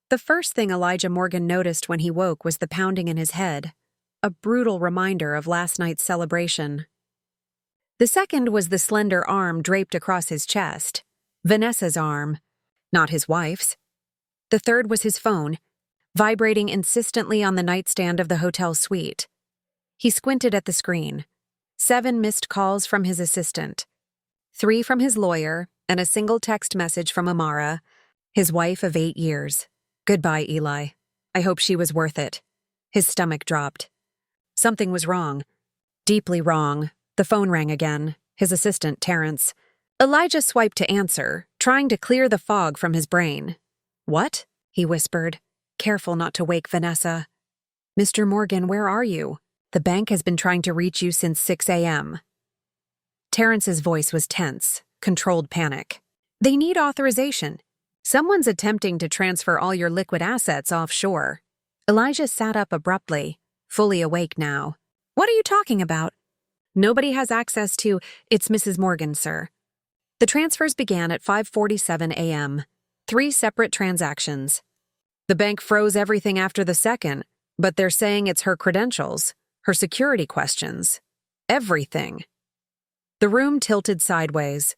The first thing Elijah Morgan noticed when he woke was the pounding in his head, a brutal reminder of last night's celebration. The second was the slender arm draped across his chest, Vanessa's arm, not his wife's. The third was his phone, vibrating insistently on the nightstand of the hotel suite. He squinted at the screen. 7 missed calls from his assistant, 3 from his lawyer, and a single text message from Amara, his wife of 8 years. "Goodbye, Eli. I hope she was worth it." His stomach dropped. Something was wrong. Deeply wrong. The phone rang again. His assistant, Terrence. Elijah swiped to answer, trying to clear the fog from his brain. "What?" he whispered, careful not to wake Vanessa. "Mr. Morgan, where are you? The bank has been trying to reach you since 6 a.m. Terrence's voice was tense, controlled panic. "They need authorization. Someone's attempting to transfer all your liquid assets offshore." Elijah sat up abruptly, fully awake now. "What are you talking about?" "Nobody has access to— It's Mrs. Morgan, sir." The transfers began at 5:47 a.m., 3 separate transactions. The bank froze everything after the second, but they're saying it's her credentials, her security questions. Everything. The room tilted sideways.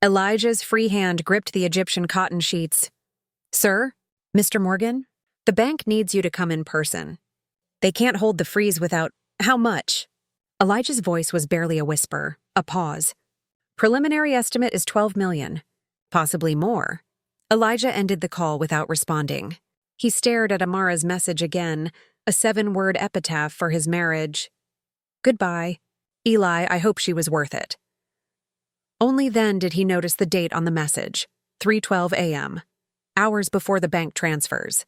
Elijah's free hand gripped the Egyptian cotton sheets. "Sir? Mr. Morgan? The bank needs you to come in person. They can't hold the freeze without— How much?" Elijah's voice was barely a whisper, a pause. "Preliminary estimate is 12 million. Possibly more." Elijah ended the call without responding. He stared at Amara's message again, a 7-word epitaph for his marriage. "Goodbye. Eli, I hope she was worth it." Only then did he notice the date on the message, 3:12 a.m., hours before the bank transfers.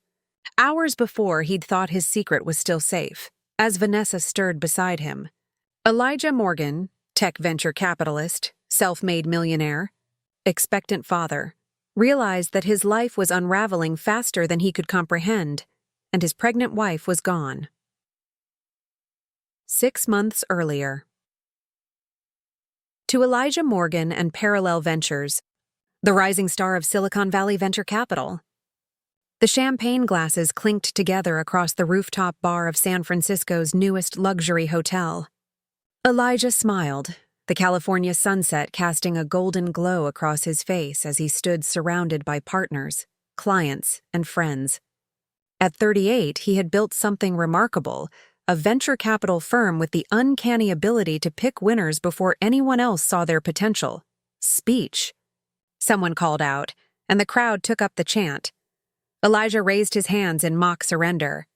Hours before he'd thought his secret was still safe, as Vanessa stirred beside him. Elijah Morgan, tech venture capitalist, self-made millionaire, expectant father, realized that his life was unraveling faster than he could comprehend, and his pregnant wife was gone. 6 months earlier. To Elijah Morgan and Parallel Ventures, the rising star of Silicon Valley venture capital. The champagne glasses clinked together across the rooftop bar of San Francisco's newest luxury hotel. Elijah smiled, the California sunset casting a golden glow across his face as he stood surrounded by partners, clients, and friends. At 38, he had built something remarkable, a venture capital firm with the uncanny ability to pick winners before anyone else saw their potential. Speech. Someone called out, and the crowd took up the chant. Elijah raised his hands in mock surrender.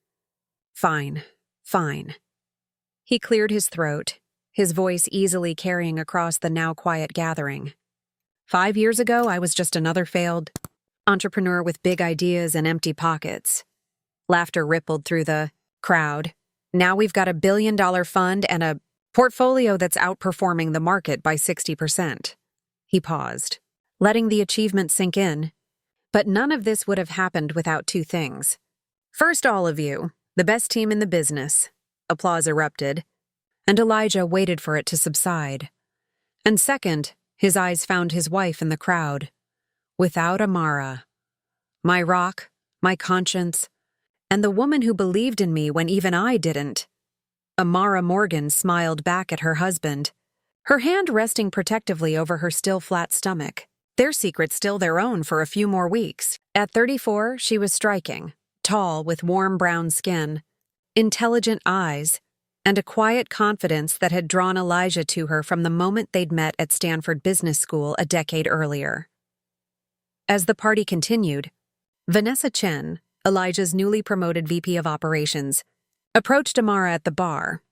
"Fine, fine." He cleared his throat, his voice easily carrying across the now quiet gathering. 5 years ago, I was just another failed entrepreneur with big ideas and empty pockets. Laughter rippled through the crowd. Now we've got $1 billion fund and a portfolio that's outperforming the market by 60%. He paused, letting the achievement sink in. But none of this would have happened without 2 things. First, all of you, the best team in the business. Applause erupted, and Elijah waited for it to subside. And second, his eyes found his wife in the crowd. Without Amara. My rock, my conscience, and the woman who believed in me when even I didn't. Amara Morgan smiled back at her husband, her hand resting protectively over her still flat stomach. Their secret still their own for a few more weeks. At 34, she was striking, tall with warm brown skin, intelligent eyes, and a quiet confidence that had drawn Elijah to her from the moment they'd met at Stanford Business School a decade earlier. As the party continued, Vanessa Chen, Elijah's newly promoted VP of Operations, approached Amara at the bar.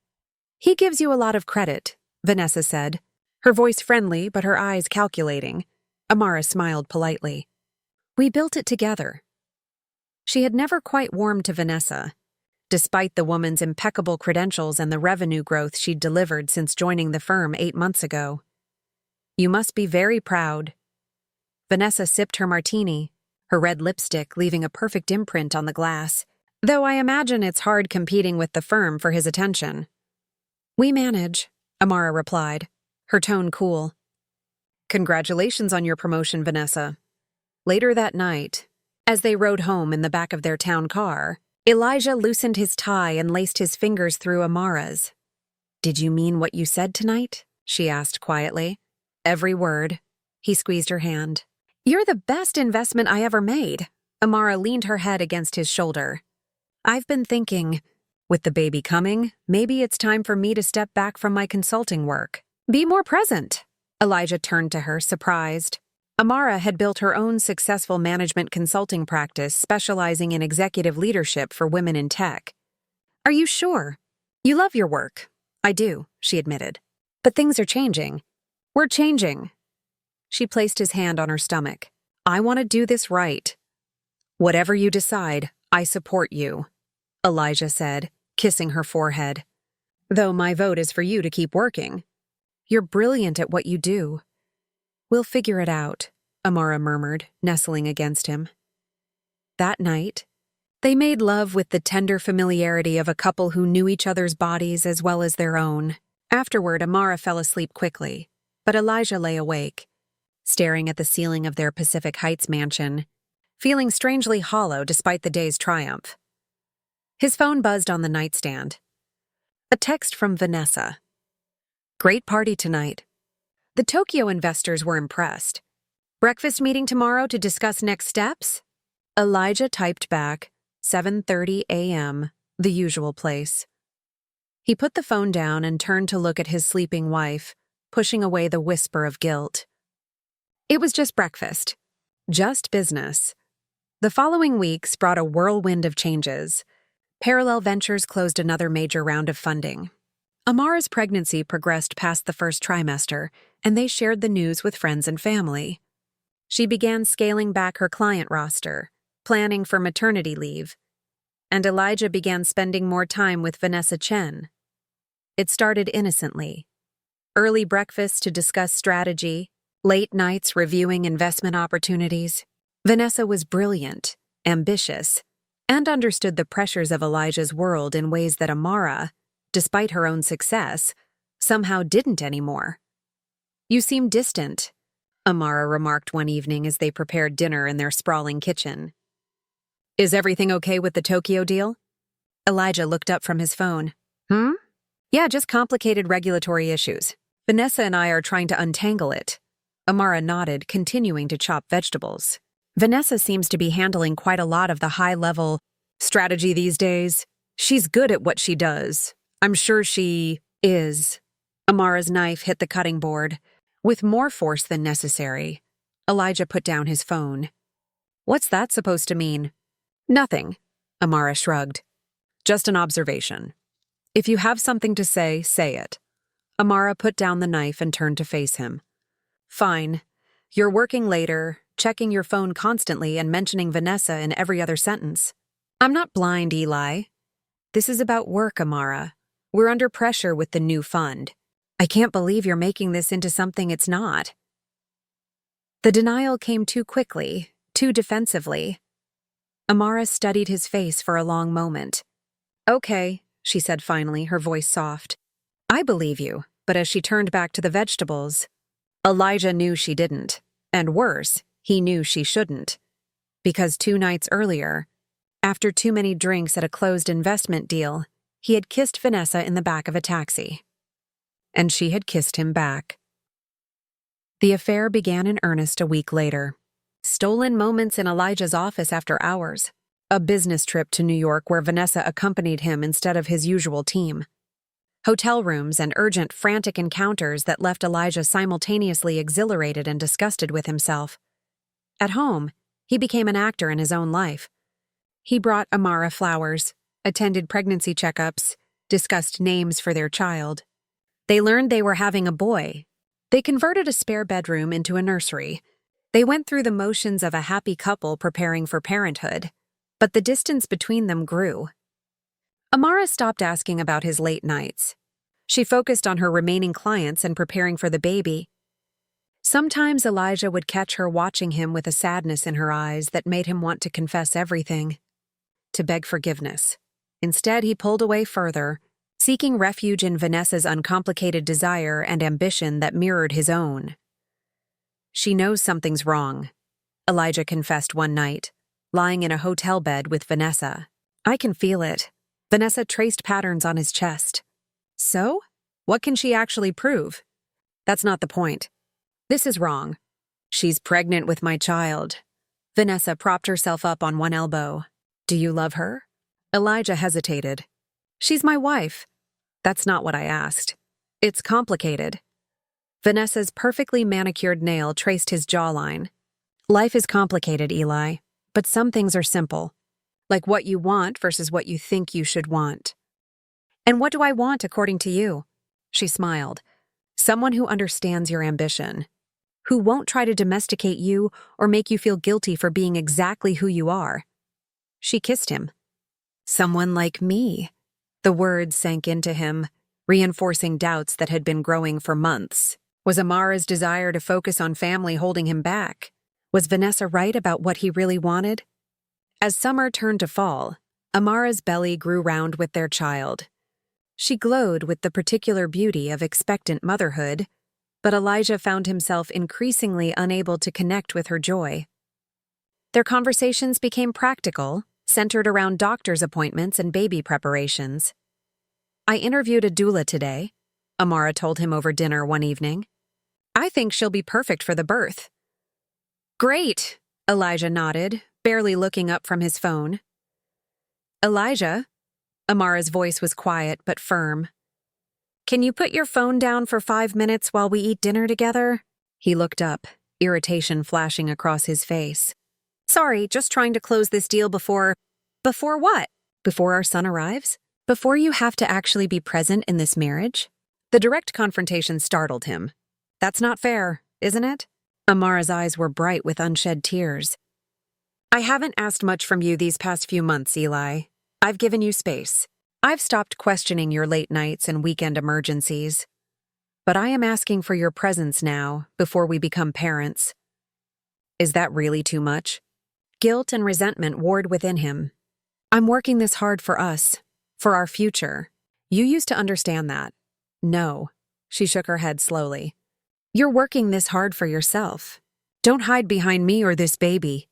"He gives you a lot of credit," Vanessa said, her voice friendly but her eyes calculating. Amara smiled politely. "We built it together." She had never quite warmed to Vanessa, despite the woman's impeccable credentials and the revenue growth she'd delivered since joining the firm 8 months ago. "You must be very proud." Vanessa sipped her martini, her red lipstick leaving a perfect imprint on the glass, though I imagine it's hard competing with the firm for his attention. "We manage," Amara replied, her tone cool. "Congratulations on your promotion, Vanessa." Later that night, As they rode home in the back of their town car, Elijah loosened his tie and laced his fingers through Amara's. "Did you mean what you said tonight?" she asked quietly. "Every word." He squeezed her hand. "You're the best investment I ever made." Amara leaned her head against his shoulder. "I've been thinking, with the baby coming, maybe it's time for me to step back from my consulting work. Be more present." Elijah turned to her, surprised. Amara had built her own successful management consulting practice specializing in executive leadership for women in tech. "Are you sure? You love your work." "I do," she admitted. "But things are changing." "We're changing." She placed his hand on her stomach. "I want to do this right." "Whatever you decide, I support you," Elijah said, kissing her forehead. "Though my vote is for you to keep working. You're brilliant at what you do." "We'll figure it out," Amara murmured, nestling against him. That night, they made love with the tender familiarity of a couple who knew each other's bodies as well as their own. Afterward, Amara fell asleep quickly, but Elijah lay awake, staring at the ceiling of their Pacific Heights mansion, feeling strangely hollow despite the day's triumph. His phone buzzed on the nightstand. A text from Vanessa. "Great party tonight. The Tokyo investors were impressed. Breakfast meeting tomorrow to discuss next steps?" Elijah typed back, 7:30 a.m., the usual place. He put the phone down and turned to look at his sleeping wife, pushing away the whisper of guilt. It was just breakfast. Just business. The following weeks brought a whirlwind of changes. Parallel Ventures closed another major round of funding. Amara's pregnancy progressed past the first trimester, and they shared the news with friends and family. She began scaling back her client roster, planning for maternity leave, and Elijah began spending more time with Vanessa Chen. It started innocently. Early breakfasts to discuss strategy, late nights reviewing investment opportunities. Vanessa was brilliant, ambitious, and understood the pressures of Elijah's world in ways that Amara, despite her own success, somehow didn't anymore. "You seem distant," Amara remarked one evening as they prepared dinner in their sprawling kitchen. "Is everything okay with the Tokyo deal?" Elijah looked up from his phone. "Yeah, just complicated regulatory issues. Vanessa and I are trying to untangle it." Amara nodded, continuing to chop vegetables. "Vanessa seems to be handling quite a lot of the high-level strategy these days. She's good at what she does. I'm sure she is." Amara's knife hit the cutting board, with more force than necessary. Elijah put down his phone. "What's that supposed to mean?" "Nothing," Amara shrugged. "Just an observation. If you have something to say, say it." Amara put down the knife and turned to face him. "Fine. You're working later, checking your phone constantly and mentioning Vanessa in every other sentence." "I'm not blind, Eli. This is about work, Amara. We're under pressure with the new fund. I can't believe you're making this into something it's not." The denial came too quickly, too defensively. Amara studied his face for a long moment. "Okay," she said finally, her voice soft. "I believe you," but as she turned back to the vegetables, Elijah knew she didn't, and worse, he knew she shouldn't. Because 2 nights earlier, after too many drinks at a closed investment deal, he had kissed Vanessa in the back of a taxi. And she had kissed him back. The affair began in earnest a week later. Stolen moments in Elijah's office after hours. A business trip to New York where Vanessa accompanied him instead of his usual team. Hotel rooms and urgent, frantic encounters that left Elijah simultaneously exhilarated and disgusted with himself. At home, he became an actor in his own life. He brought Amara flowers, attended pregnancy checkups, discussed names for their child. They learned they were having a boy. They converted a spare bedroom into a nursery. They went through the motions of a happy couple preparing for parenthood, but the distance between them grew. Amara stopped asking about his late nights. She focused on her remaining clients and preparing for the baby. Sometimes Elijah would catch her watching him with a sadness in her eyes that made him want to confess everything, to beg forgiveness. Instead, he pulled away further, seeking refuge in Vanessa's uncomplicated desire and ambition that mirrored his own. "She knows something's wrong," Elijah confessed one night, lying in a hotel bed with Vanessa. I can feel it. Vanessa traced patterns on his chest. So? What can she actually prove? That's not the point. This is wrong. She's pregnant with my child. Vanessa propped herself up on one elbow. Do you love her? Elijah hesitated. She's my wife. That's not what I asked. It's complicated. Vanessa's perfectly manicured nail traced his jawline. Life is complicated, Eli, but some things are simple. Like what you want versus what you think you should want. And what do I want according to you? She smiled. Someone who understands your ambition. Who won't try to domesticate you or make you feel guilty for being exactly who you are. She kissed him. Someone like me. The words sank into him, reinforcing doubts that had been growing for months. Was Amara's desire to focus on family holding him back? Was Vanessa right about what he really wanted? As summer turned to fall, Amara's belly grew round with their child. She glowed with the particular beauty of expectant motherhood, but Elijah found himself increasingly unable to connect with her joy. Their conversations became practical, centered around doctor's appointments and baby preparations. I interviewed a doula today, Amara told him over dinner one evening. I think she'll be perfect for the birth. Great, Elijah nodded, barely looking up from his phone. Elijah, Amara's voice was quiet but firm. Can you put your phone down for 5 minutes while we eat dinner together? He looked up, irritation flashing across his face. Sorry, just trying to close this deal before... Before what? Before our son arrives? Before you have to actually be present in this marriage? The direct confrontation startled him. That's not fair, isn't it? Amara's eyes were bright with unshed tears. I haven't asked much from you these past few months, Eli. I've given you space. I've stopped questioning your late nights and weekend emergencies. But I am asking for your presence now, before we become parents. Is that really too much? Guilt and resentment warred within him. I'm working this hard for us, for our future. You used to understand that. No. She shook her head slowly. You're working this hard for yourself. Don't hide behind me or this baby.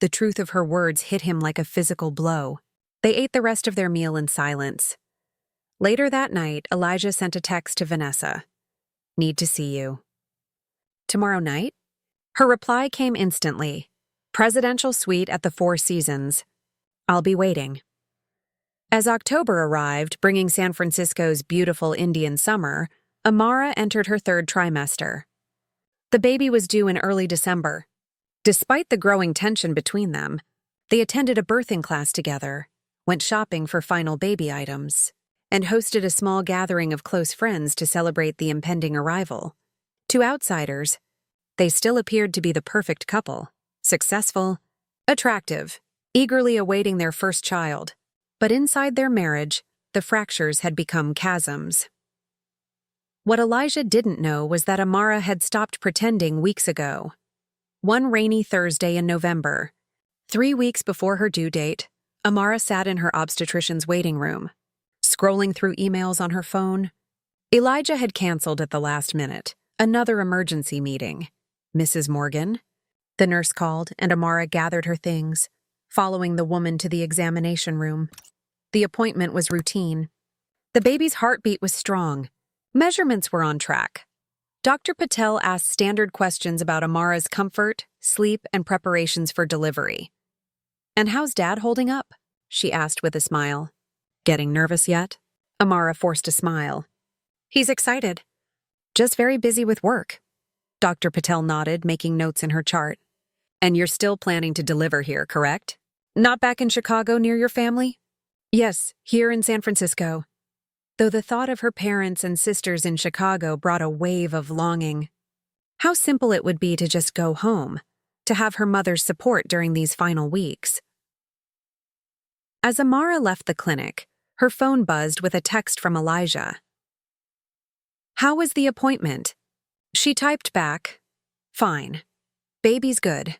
The truth of her words hit him like a physical blow. They ate the rest of their meal in silence. Later that night, Elijah sent a text to Vanessa. Need to see you. Tomorrow night? Her reply came instantly. Presidential suite at the Four Seasons. I'll be waiting. As October arrived, bringing San Francisco's beautiful Indian summer, Amara entered her third trimester. The baby was due in early December. Despite the growing tension between them, they attended a birthing class together, went shopping for final baby items, and hosted a small gathering of close friends to celebrate the impending arrival. To outsiders, they still appeared to be the perfect couple, successful, attractive, eagerly awaiting their first child. But inside their marriage, the fractures had become chasms. What Elijah didn't know was that Amara had stopped pretending weeks ago. One rainy Thursday in November, 3 weeks before her due date, Amara sat in her obstetrician's waiting room, scrolling through emails on her phone. Elijah had canceled at the last minute, another emergency meeting. Mrs. Morgan? The nurse called, and Amara gathered her things, following the woman to the examination room. The appointment was routine. The baby's heartbeat was strong. Measurements were on track. Dr. Patel asked standard questions about Amara's comfort, sleep, and preparations for delivery. And how's Dad holding up? She asked with a smile. Getting nervous yet? Amara forced a smile. He's excited. Just very busy with work. Dr. Patel nodded, making notes in her chart. And you're still planning to deliver here, correct? Not back in Chicago near your family? Yes, here in San Francisco. Though the thought of her parents and sisters in Chicago brought a wave of longing. How simple it would be to just go home, to have her mother's support during these final weeks. As Amara left the clinic, her phone buzzed with a text from Elijah. How was the appointment? She typed back, fine. Baby's good.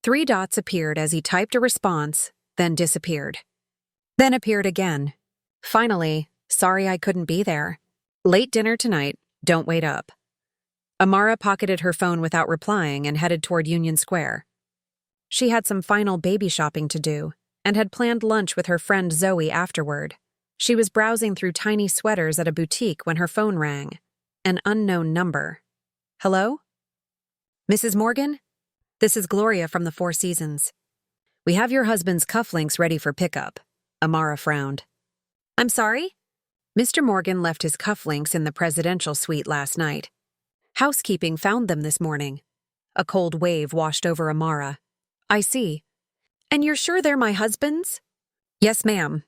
3 dots appeared as he typed a response, then disappeared. Then appeared again. Finally, sorry I couldn't be there. Late dinner tonight, don't wait up. Amara pocketed her phone without replying and headed toward Union Square. She had some final baby shopping to do and had planned lunch with her friend Zoe afterward. She was browsing through tiny sweaters at a boutique when her phone rang. An unknown number. Hello? Mrs. Morgan? This is Gloria from the Four Seasons. We have your husband's cufflinks ready for pickup. Amara frowned. I'm sorry? Mr. Morgan left his cufflinks in the presidential suite last night. Housekeeping found them this morning. A cold wave washed over Amara. I see. And you're sure they're my husband's? Yes, ma'am.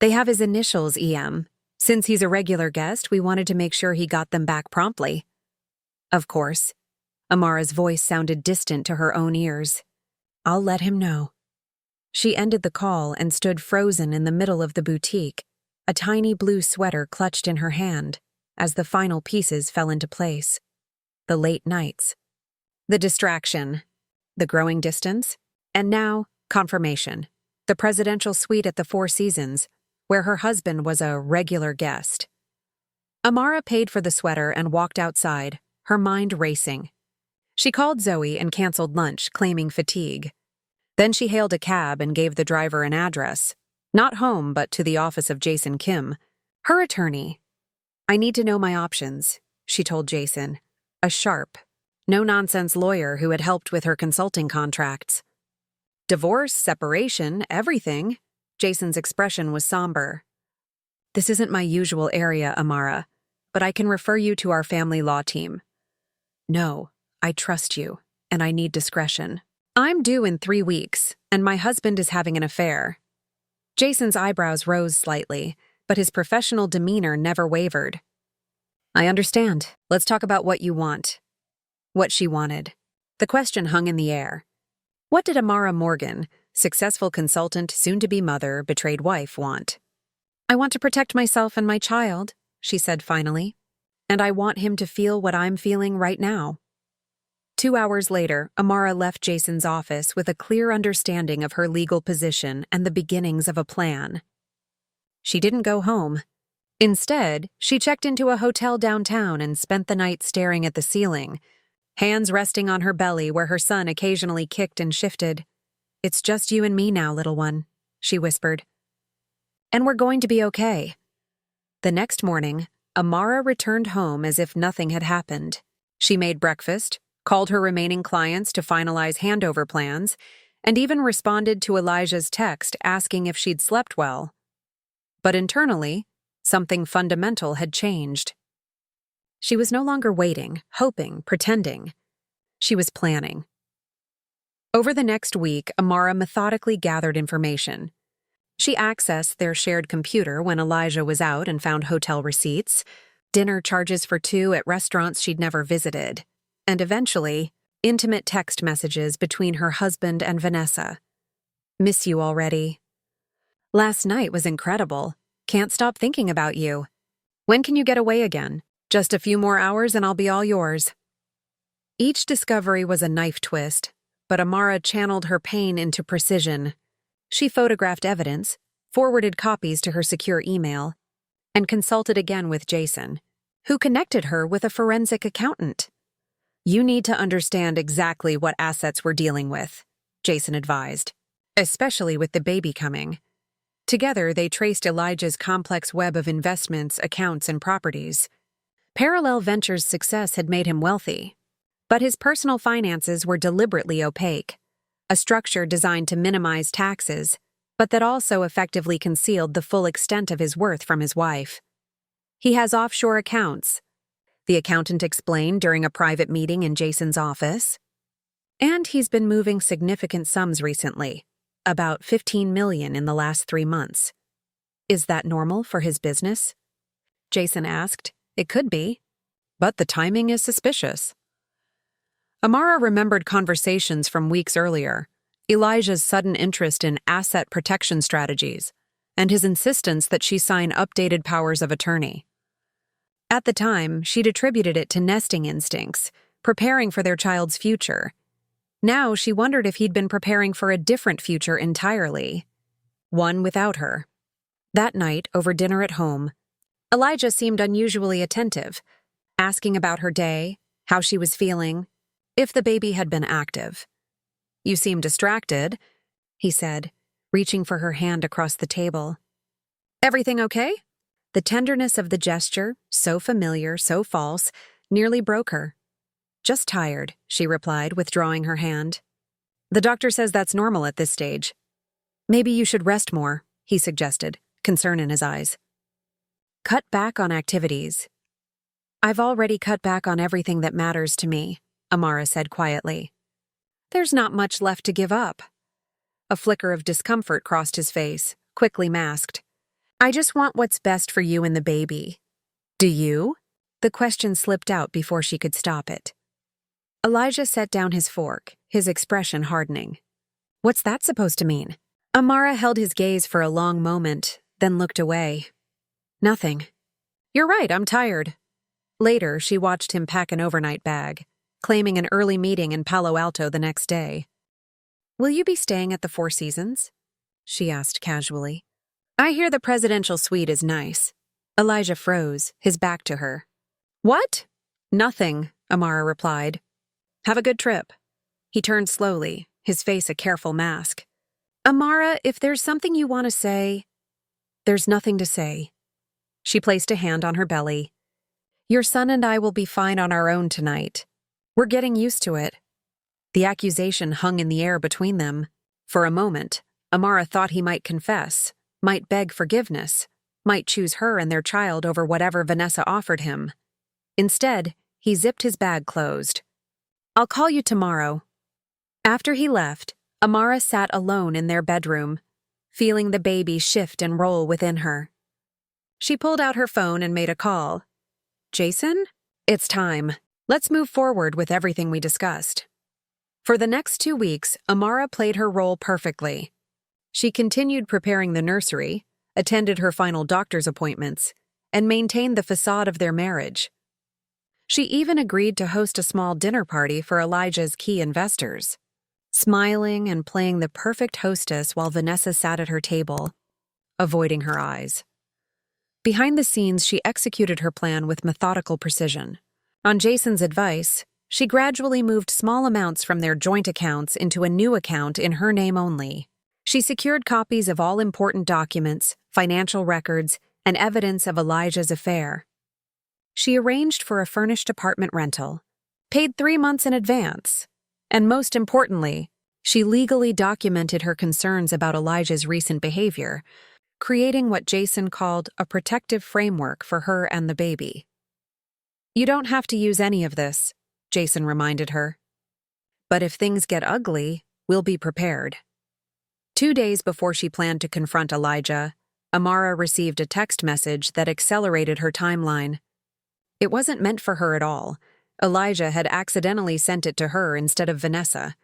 They have his initials, EM. Since he's a regular guest, we wanted to make sure he got them back promptly. Of course. Amara's voice sounded distant to her own ears. I'll let him know. She ended the call and stood frozen in the middle of the boutique, a tiny blue sweater clutched in her hand as the final pieces fell into place. The late nights. The distraction. The growing distance. And now, confirmation. The presidential suite at the Four Seasons, where her husband was a regular guest. Amara paid for the sweater and walked outside, her mind racing. She called Zoe and canceled lunch, claiming fatigue. Then she hailed a cab and gave the driver an address. Not home, but to the office of Jason Kim, her attorney. I need to know my options, she told Jason, a sharp, no-nonsense lawyer who had helped with her consulting contracts. Divorce, separation, everything. Jason's expression was somber. This isn't my usual area, Amara, but I can refer you to our family law team. No, I trust you, and I need discretion. I'm due in 3 weeks, and my husband is having an affair. Jason's eyebrows rose slightly, but his professional demeanor never wavered. I understand. Let's talk about what you want. What she wanted. The question hung in the air. What did Amara Morgan, successful consultant, soon-to-be mother, betrayed wife, want? I want to protect myself and my child, she said finally. And I want him to feel what I'm feeling right now. 2 hours later, Amara left Jason's office with a clear understanding of her legal position and the beginnings of a plan. She didn't go home. Instead, she checked into a hotel downtown and spent the night staring at the ceiling, hands resting on her belly where her son occasionally kicked and shifted. It's just you and me now, little one, she whispered. And we're going to be okay. The next morning, Amara returned home as if nothing had happened. She made breakfast, called her remaining clients to finalize handover plans, and even responded to Elijah's text asking if she'd slept well. But internally, something fundamental had changed. She was no longer waiting, hoping, pretending. She was planning. Over the next week, Amara methodically gathered information. She accessed their shared computer when Elijah was out and found hotel receipts, dinner charges for 2 at restaurants she'd never visited, and eventually, intimate text messages between her husband and Vanessa. Miss you already. Last night was incredible. Can't stop thinking about you. When can you get away again? Just a few more hours and I'll be all yours. Each discovery was a knife twist, but Amara channeled her pain into precision. She photographed evidence, forwarded copies to her secure email, and consulted again with Jason, who connected her with a forensic accountant. You need to understand exactly what assets we're dealing with, Jason advised, especially with the baby coming. Together, they traced Elijah's complex web of investments, accounts, and properties. Parallel Ventures' success had made him wealthy, but his personal finances were deliberately opaque, a structure designed to minimize taxes, but that also effectively concealed the full extent of his worth from his wife. He has offshore accounts, the accountant explained during a private meeting in Jason's office. And he's been moving significant sums recently, about $15 million in the last 3 months. Is that normal for his business? Jason asked. It could be, but the timing is suspicious. Amara remembered conversations from weeks earlier, Elijah's sudden interest in asset protection strategies, and his insistence that she sign updated powers of attorney. At the time, she'd attributed it to nesting instincts, preparing for their child's future. Now she wondered if he'd been preparing for a different future entirely, one without her. That night, over dinner at home, Elijah seemed unusually attentive, asking about her day, how she was feeling, if the baby had been active. You seem distracted, he said, reaching for her hand across the table. Everything okay? The tenderness of the gesture, so familiar, so false, nearly broke her. Just tired, she replied, withdrawing her hand. The doctor says that's normal at this stage. Maybe you should rest more, he suggested, concern in his eyes. Cut back on activities. I've already cut back on everything that matters to me, Amara said quietly. There's not much left to give up. A flicker of discomfort crossed his face, quickly masked. I just want what's best for you and the baby. Do you? The question slipped out before she could stop it. Elijah set down his fork, his expression hardening. What's that supposed to mean? Amara held his gaze for a long moment, then looked away. Nothing. You're right, I'm tired. Later, she watched him pack an overnight bag, claiming an early meeting in Palo Alto the next day. Will you be staying at the Four Seasons? She asked casually. I hear the presidential suite is nice. Elijah froze, his back to her. What? Nothing, Amara replied. Have a good trip. He turned slowly, his face a careful mask. Amara, if there's something you want to say... There's nothing to say. She placed a hand on her belly. Your son and I will be fine on our own tonight. We're getting used to it. The accusation hung in the air between them. For a moment, Amara thought he might confess, might beg forgiveness, might choose her and their child over whatever Vanessa offered him. Instead, he zipped his bag closed. I'll call you tomorrow. After he left, Amara sat alone in their bedroom, feeling the baby shift and roll within her. She pulled out her phone and made a call. Jason? It's time. Let's move forward with everything we discussed. For the next 2 weeks, Amara played her role perfectly. She continued preparing the nursery, attended her final doctor's appointments, and maintained the facade of their marriage. She even agreed to host a small dinner party for Elijah's key investors, smiling and playing the perfect hostess while Vanessa sat at her table, avoiding her eyes. Behind the scenes, she executed her plan with methodical precision. On Jason's advice, she gradually moved small amounts from their joint accounts into a new account in her name only. She secured copies of all important documents, financial records, and evidence of Elijah's affair. She arranged for a furnished apartment rental, paid 3 months in advance, and most importantly, she legally documented her concerns about Elijah's recent behavior, creating what Jason called a protective framework for her and the baby. You don't have to use any of this, Jason reminded her. But if things get ugly, we'll be prepared. 2 days before she planned to confront Elijah, Amara received a text message that accelerated her timeline. It wasn't meant for her at all. Elijah had accidentally sent it to her instead of Vanessa.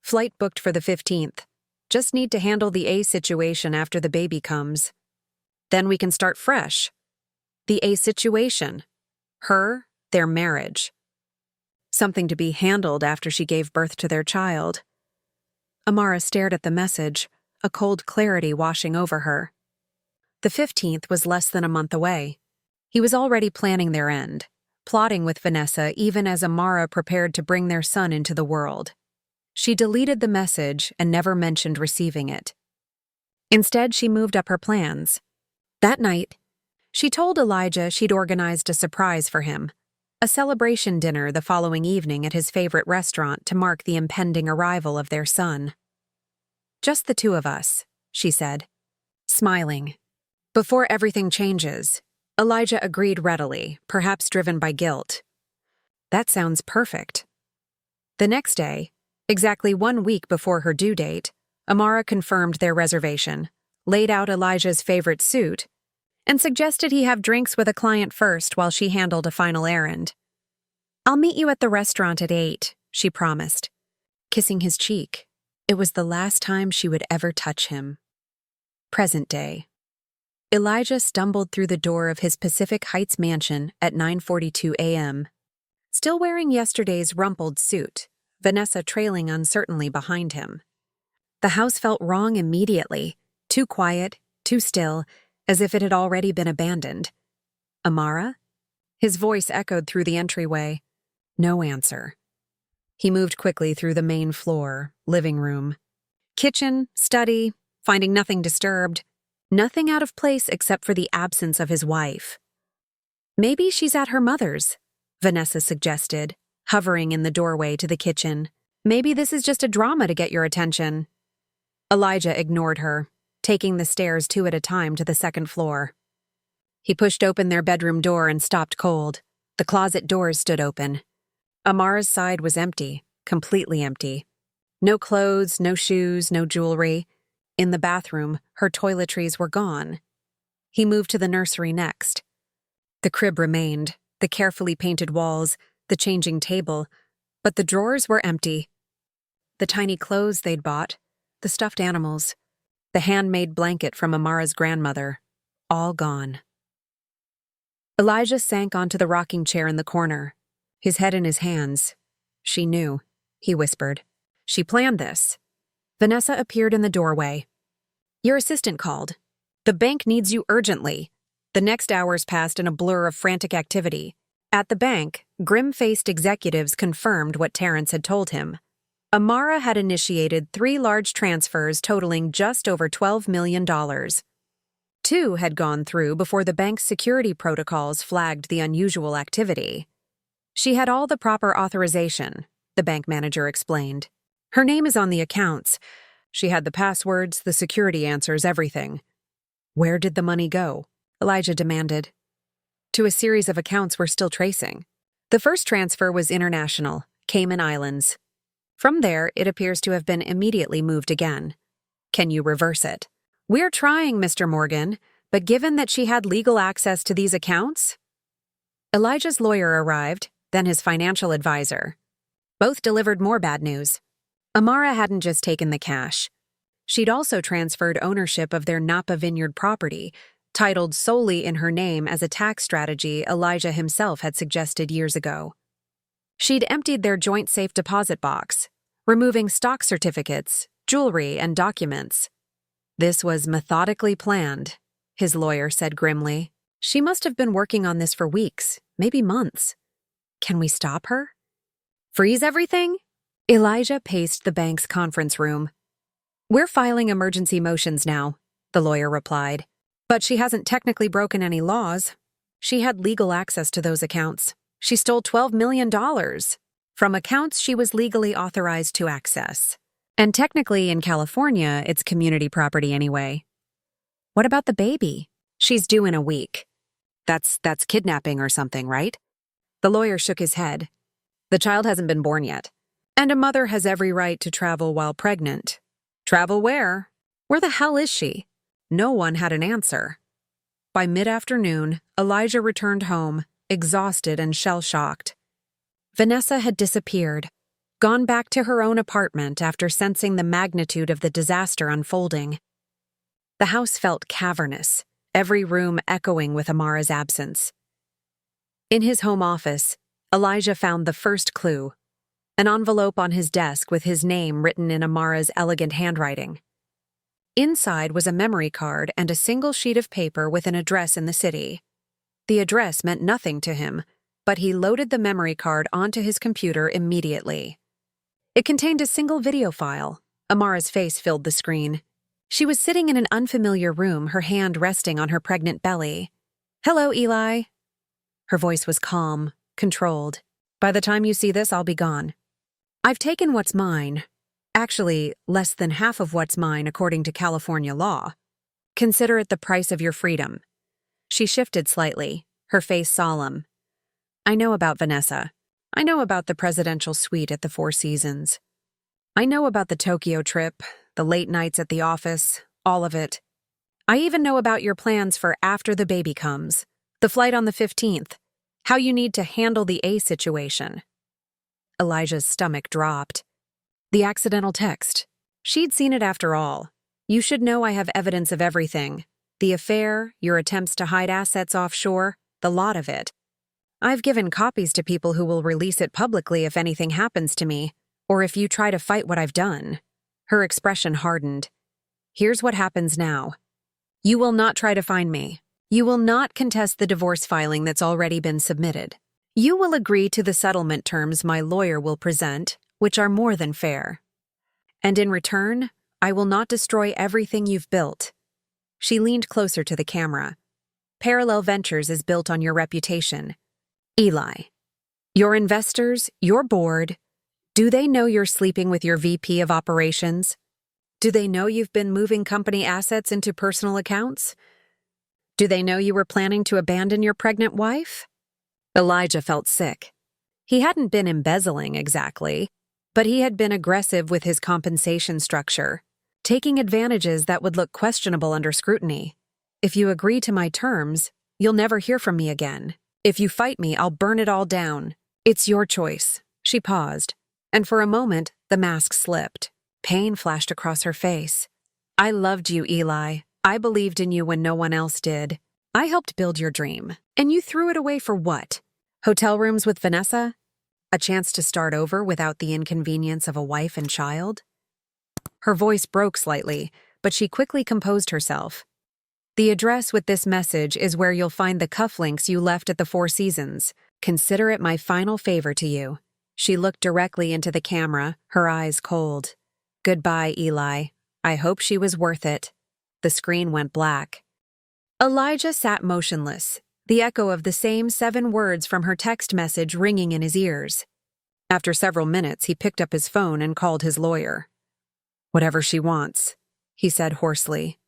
Flight booked for the 15th. Just need to handle the A situation after the baby comes. Then we can start fresh. The A situation. Her, their marriage. Something to be handled after she gave birth to their child. Amara stared at the message, a cold clarity washing over her. The 15th was less than a month away. He was already planning their end, plotting with Vanessa even as Amara prepared to bring their son into the world. She deleted the message and never mentioned receiving it. Instead, she moved up her plans. That night, she told Elijah she'd organized a surprise for him, a celebration dinner the following evening at his favorite restaurant to mark the impending arrival of their son. Just the two of us, she said, smiling. Before everything changes, Elijah agreed readily, perhaps driven by guilt. That sounds perfect. The next day, exactly 1 week before her due date, Amara confirmed their reservation, laid out Elijah's favorite suit, and suggested he have drinks with a client first while she handled a final errand. I'll meet you at the restaurant at 8, she promised, kissing his cheek. It was the last time she would ever touch him. Present day. Elijah stumbled through the door of his Pacific Heights mansion at 9:42 a.m. Still wearing yesterday's rumpled suit, Vanessa trailing uncertainly behind him. The house felt wrong immediately, too quiet, too still, as if it had already been abandoned. Amara? His voice echoed through the entryway. No answer. He moved quickly through the main floor, living room, kitchen, study, finding nothing disturbed, nothing out of place except for the absence of his wife. Maybe she's at her mother's, Vanessa suggested, hovering in the doorway to the kitchen. Maybe this is just a drama to get your attention. Elijah ignored her, taking the stairs 2 at a time to the second floor. He pushed open their bedroom door and stopped cold. The closet doors stood open. Amara's side was empty, completely empty. No clothes, no shoes, no jewelry. In the bathroom, her toiletries were gone. He moved to the nursery next. The crib remained, the carefully painted walls, the changing table, but the drawers were empty. The tiny clothes they'd bought, the stuffed animals, the handmade blanket from Amara's grandmother, all gone. Elijah sank onto the rocking chair in the corner, his head in his hands. She knew, he whispered. She planned this. Vanessa appeared in the doorway. Your assistant called. The bank needs you urgently. The next hours passed in a blur of frantic activity. At the bank, grim-faced executives confirmed what Terrence had told him. Amara had initiated 3 large transfers totaling just over $12 million. 2 had gone through before the bank's security protocols flagged the unusual activity. She had all the proper authorization, the bank manager explained. Her name is on the accounts. She had the passwords, the security answers, everything. Where did the money go? Elijah demanded. To a series of accounts we're still tracing. The first transfer was international, Cayman Islands. From there, it appears to have been immediately moved again. Can you reverse it? We're trying, Mr. Morgan, but given that she had legal access to these accounts? Elijah's lawyer arrived, then his financial advisor. Both delivered more bad news. Amara hadn't just taken the cash. She'd also transferred ownership of their Napa Vineyard property, titled solely in her name as a tax strategy Elijah himself had suggested years ago. She'd emptied their joint safe deposit box, removing stock certificates, jewelry, and documents. This was methodically planned, his lawyer said grimly. She must have been working on this for weeks, maybe months. Can we stop her? Freeze everything? Elijah paced the bank's conference room. We're filing emergency motions now, the lawyer replied. But she hasn't technically broken any laws. She had legal access to those accounts. She stole $12 million from accounts she was legally authorized to access. And technically, in California, it's community property anyway. What about the baby? She's due in a week. That's kidnapping or something, right? The lawyer shook his head. The child hasn't been born yet. And a mother has every right to travel while pregnant. Travel where? Where the hell is she? No one had an answer. By mid-afternoon, Elijah returned home, exhausted and shell-shocked. Vanessa had disappeared, gone back to her own apartment after sensing the magnitude of the disaster unfolding. The house felt cavernous, every room echoing with Amara's absence. In his home office, Elijah found the first clue, an envelope on his desk with his name written in Amara's elegant handwriting. Inside was a memory card and a single sheet of paper with an address in the city. The address meant nothing to him, but he loaded the memory card onto his computer immediately. It contained a single video file. Amara's face filled the screen. She was sitting in an unfamiliar room, her hand resting on her pregnant belly. "Hello, Eli." Her voice was calm, controlled. "By the time you see this, I'll be gone. I've taken what's mine. Actually, less than half of what's mine according to California law. Consider it the price of your freedom." She shifted slightly, her face solemn. "I know about Vanessa. I know about the presidential suite at the Four Seasons. I know about the Tokyo trip, the late nights at the office, all of it. I even know about your plans for after the baby comes, the flight on the 15th, how you need to handle the A situation." Elijah's stomach dropped. The accidental text. She'd seen it after all. "You should know I have evidence of everything. The affair, your attempts to hide assets offshore, the lot of it. I've given copies to people who will release it publicly if anything happens to me, or if you try to fight what I've done." Her expression hardened. "Here's what happens now. You will not try to find me. You will not contest the divorce filing that's already been submitted. You will agree to the settlement terms my lawyer will present, which are more than fair. And in return, I will not destroy everything you've built. She leaned closer to the camera. Parallel Ventures is built on your reputation. Eli. Your investors, your board, do they know you're sleeping with your VP of operations? Do they know you've been moving company assets into personal accounts? Do they know you were planning to abandon your pregnant wife? Elijah felt sick. He hadn't been embezzling exactly, but he had been aggressive with his compensation structure, taking advantages that would look questionable under scrutiny. If you agree to my terms, you'll never hear from me again. If you fight me, I'll burn it all down. It's your choice. She paused, and for a moment, the mask slipped. Pain flashed across her face. I loved you, Eli. I believed in you when no one else did. I helped build your dream, and you threw it away for what? Hotel rooms with Vanessa? A chance to start over without the inconvenience of a wife and child? Her voice broke slightly, but she quickly composed herself. The address with this message is where you'll find the cufflinks you left at the Four Seasons. Consider it my final favor to you. She looked directly into the camera, her eyes cold. Goodbye, Eli. I hope she was worth it. The screen went black. Elijah sat motionless, the echo of the same 7 words from her text message ringing in his ears. After several minutes, he picked up his phone and called his lawyer. Whatever she wants, he said hoarsely.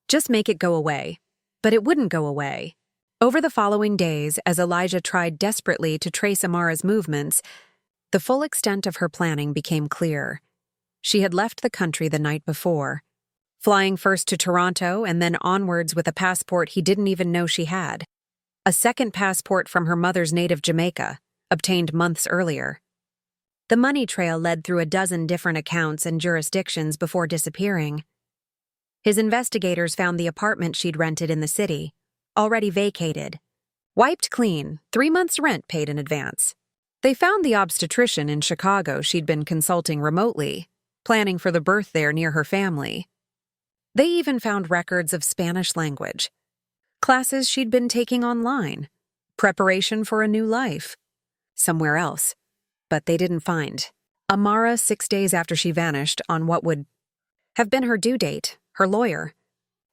Just make it go away. But it wouldn't go away. Over the following days, as Elijah tried desperately to trace Amara's movements, the full extent of her planning became clear. She had left the country the night before, flying first to Toronto and then onwards with a passport he didn't even know she had. A second passport from her mother's native Jamaica, obtained months earlier. The money trail led through a dozen different accounts and jurisdictions before disappearing. His investigators found the apartment she'd rented in the city, already vacated. Wiped clean, 3 months' rent paid in advance. They found the obstetrician in Chicago she'd been consulting remotely, planning for the birth there near her family. They even found records of Spanish language, classes she'd been taking online, preparation for a new life. Somewhere else. But they didn't find Amara 6 days after she vanished on what would have been her due date. Her lawyer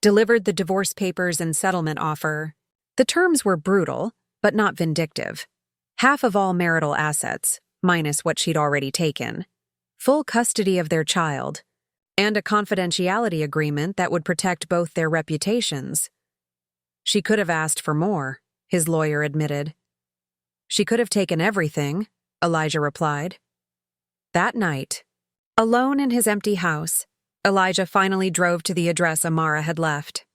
delivered the divorce papers and settlement offer. The terms were brutal, but not vindictive. Half of all marital assets, minus what she'd already taken, full custody of their child, and a confidentiality agreement that would protect both their reputations. She could have asked for more, his lawyer admitted. She could have taken everything, Elijah replied. That night, alone in his empty house, Elijah finally drove to the address Amara had left.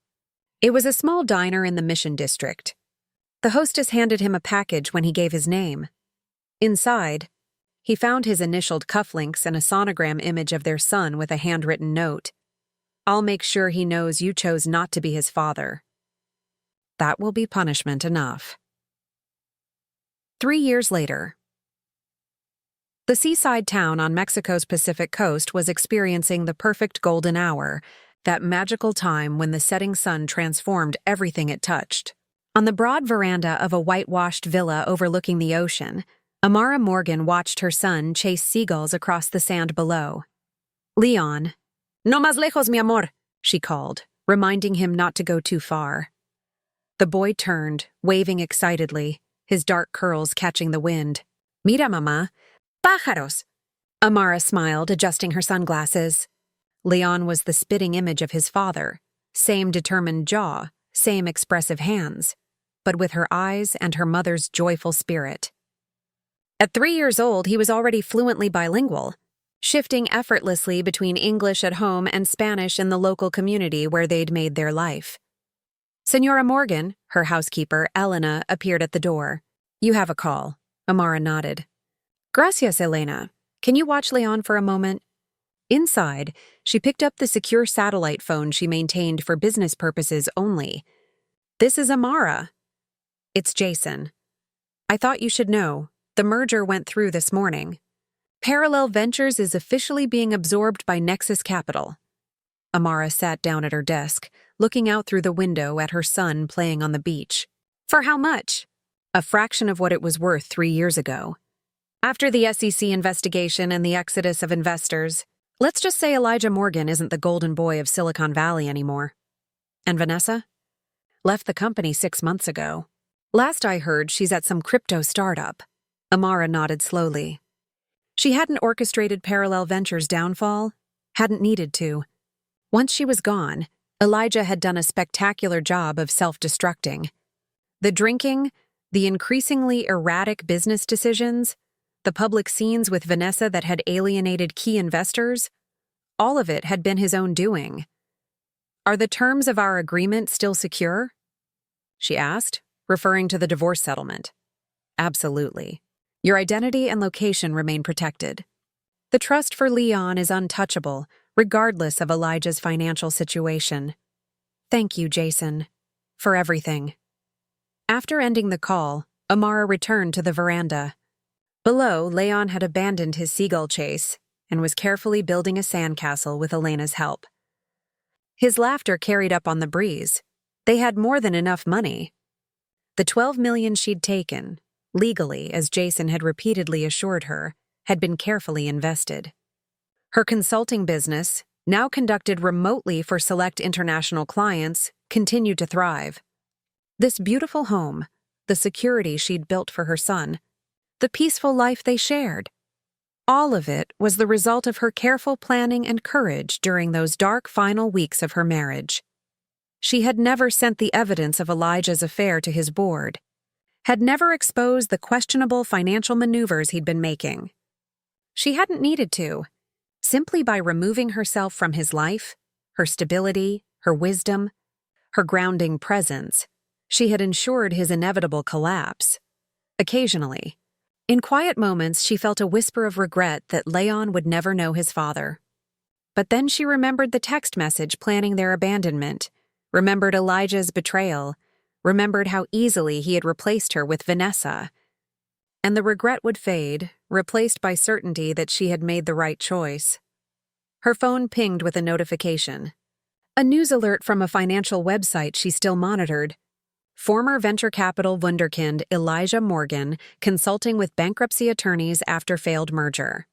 It was a small diner in the Mission District. The hostess handed him a package when he gave his name. Inside, he found his initialed cufflinks and a sonogram image of their son with a handwritten note. I'll make sure he knows you chose not to be his father. That will be punishment enough. 3 years later. The seaside town on Mexico's Pacific coast was experiencing the perfect golden hour, that magical time when the setting sun transformed everything it touched. On the broad veranda of a whitewashed villa overlooking the ocean, Amara Morgan watched her son chase seagulls across the sand below. Leon, no más lejos, mi amor, she called, reminding him not to go too far. The boy turned, waving excitedly, his dark curls catching the wind. Mira, mamá. Pájaros! Amara smiled, adjusting her sunglasses. Leon was the spitting image of his father, same determined jaw, same expressive hands, but with her eyes and her mother's joyful spirit. At 3 years old, he was already fluently bilingual, shifting effortlessly between English at home and Spanish in the local community where they'd made their life. Senora Morgan, her housekeeper, Elena, appeared at the door. You have a call. Amara nodded. Gracias, Elena. Can you watch Leon for a moment? Inside, she picked up the secure satellite phone she maintained for business purposes only. This is Amara. It's Jason. I thought you should know. The merger went through this morning. Parallel Ventures is officially being absorbed by Nexus Capital. Amara sat down at her desk, looking out through the window at her son playing on the beach. For how much? A fraction of what it was worth 3 years ago. After the SEC investigation and the exodus of investors, let's just say Elijah Morgan isn't the golden boy of Silicon Valley anymore. And Vanessa? Left the company 6 months ago. Last I heard, she's at some crypto startup. Amara nodded slowly. She hadn't orchestrated Parallel Ventures' downfall, hadn't needed to. Once she was gone, Elijah had done a spectacular job of self-destructing. The drinking, the increasingly erratic business decisions, the public scenes with Vanessa that had alienated key investors, all of it had been his own doing. "Are the terms of our agreement still secure?" she asked, referring to the divorce settlement. "Absolutely. Your identity and location remain protected. The trust for Leon is untouchable, regardless of Elijah's financial situation. Thank you, Jason, for everything." After ending the call, Amara returned to the veranda. Below, Leon had abandoned his seagull chase and was carefully building a sandcastle with Elena's help. His laughter carried up on the breeze. They had more than enough money. The $12 million she'd taken, legally, as Jason had repeatedly assured her, had been carefully invested. Her consulting business, now conducted remotely for select international clients, continued to thrive. This beautiful home, the security she'd built for her son, the peaceful life they shared, all of it was the result of her careful planning and courage during those dark final weeks of her marriage. She had never sent the evidence of Elijah's affair to his board, had never exposed the questionable financial maneuvers he'd been making. She hadn't needed to. Simply by removing herself from his life, her stability, her wisdom, her grounding presence, she had ensured his inevitable collapse. Occasionally, in quiet moments, she felt a whisper of regret that Leon would never know his father. But then she remembered the text message planning their abandonment, remembered Elijah's betrayal, remembered how easily he had replaced her with Vanessa. And the regret would fade, replaced by certainty that she had made the right choice. Her phone pinged with a notification. A news alert from a financial website she still monitored. Former venture capital wunderkind Elijah Morgan consulting with bankruptcy attorneys after failed merger.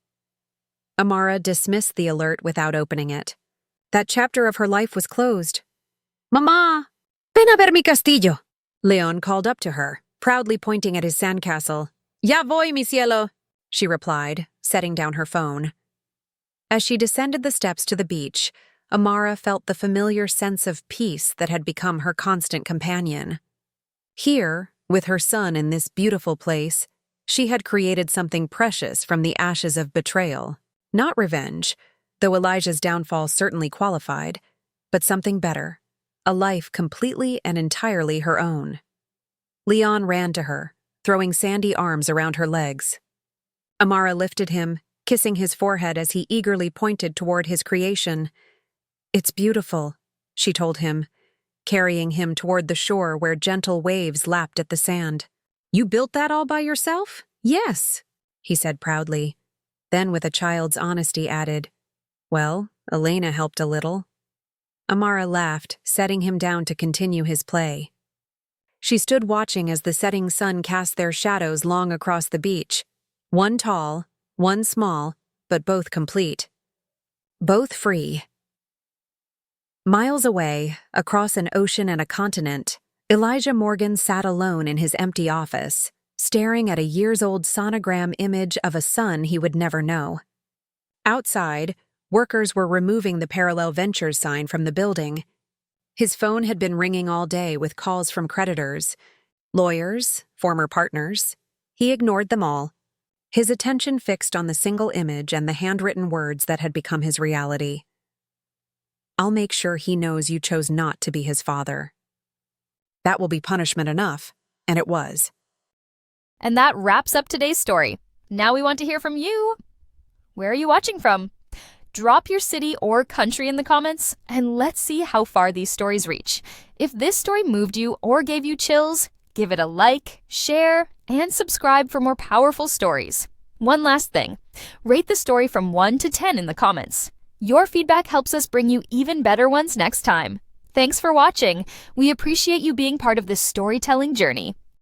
Amara dismissed the alert without opening it. That chapter of her life was closed. "Mamá, ven a ver mi castillo," Leon called up to her, proudly pointing at his sandcastle. "Ya voy, mi cielo," she replied, setting down her phone. As she descended the steps to the beach, Amara felt the familiar sense of peace that had become her constant companion. Here, with her son in this beautiful place, she had created something precious from the ashes of betrayal. Not revenge, though Elijah's downfall certainly qualified, but something better, a life completely and entirely her own. Leon ran to her, throwing sandy arms around her legs. Amara lifted him, kissing his forehead as he eagerly pointed toward his creation. "It's beautiful," she told him, carrying him toward the shore where gentle waves lapped at the sand. "You built that all by yourself?" "Yes," he said proudly. Then with a child's honesty added, "Well, Elena helped a little." Amara laughed, setting him down to continue his play. She stood watching as the setting sun cast their shadows long across the beach, one tall, one small, but both complete. Both free. Miles away, across an ocean and a continent, Elijah Morgan sat alone in his empty office, staring at a years-old sonogram image of a son he would never know. Outside, workers were removing the Parallel Ventures sign from the building. His phone had been ringing all day with calls from creditors, lawyers, former partners. He ignored them all, his attention fixed on the single image and the handwritten words that had become his reality. "I'll make sure he knows you chose not to be his father. That will be punishment enough," and it was. And that wraps up today's story. Now we want to hear from you. Where are you watching from? Drop your city or country in the comments, and let's see how far these stories reach. If this story moved you or gave you chills, give it a like, share, and subscribe for more powerful stories. One last thing, rate the story from 1 to 10 in the comments. Your feedback helps us bring you even better ones next time. Thanks for watching. We appreciate you being part of this storytelling journey.